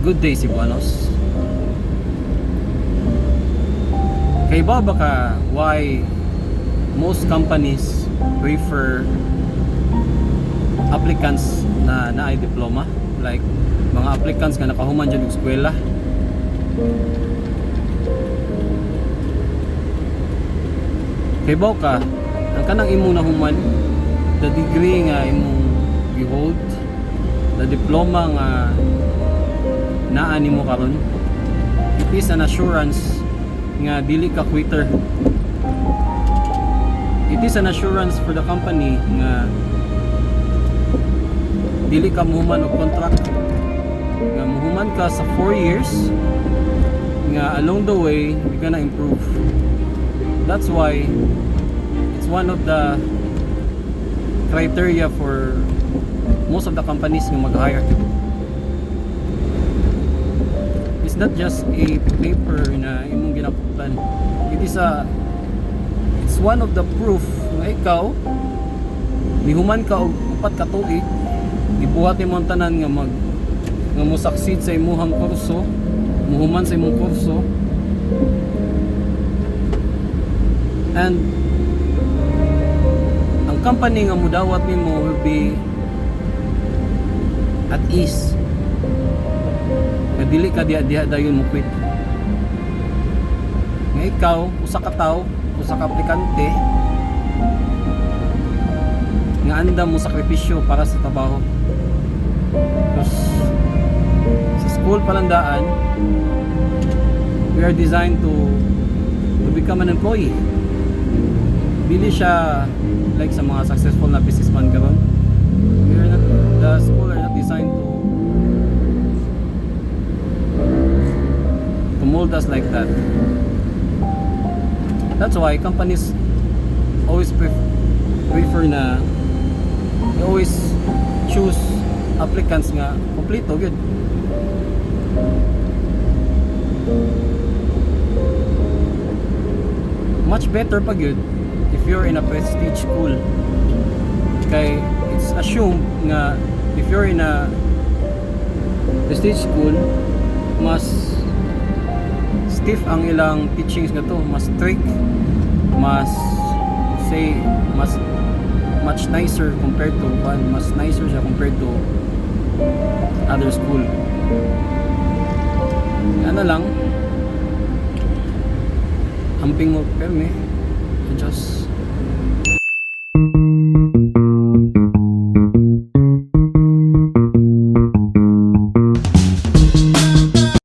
good day Cebuanos. Kay ba ka why most companies prefer applicants na naay diploma, like mga applicants nga nakahuman dyan ng eskwela? Kay ba ka ang kanang imong nahuman, the degree nga imong gihold, the diploma nga naa nimo karon, it is an assurance nga dili ka quitter. It is an assurance for the company nga dili ka muhuman og contract, nga muhuman ka sa 4 years, nga along the way you're gonna improve. That's why it's one of the criteria for most of the companies nga mag-hire. It's not just a paper na imong ginaputan. It's one of the proof nga ikaw nihuman ka og 4 ka tuig, gibuhat imong tanan nga mo succeed sa imong kurso, muhuman sa imong kurso, and ang company nga mudawat nimo will be at ease, nga dili ka diha dayon mo quit. Nga ikaw usa ka tawo, usa ka aplikante nga andam mo sakripisyo para sa trabaho. Tapos sa school palandaan, we are designed to become an employee. Dili siya like sa mga successful na businessman karon. The school are not designed to mold us like that. That's why companies always prefer na they always choose applicants nga kompleto good. Much better pa good if you're in a prestige school. Kay it's assumed nga if you're in a prestige school, mas stiff ang ilang teachings nga to, mas strict, mas much nicer compared to mas nicer siya compared to other school. Ano lang, amping mo perme, just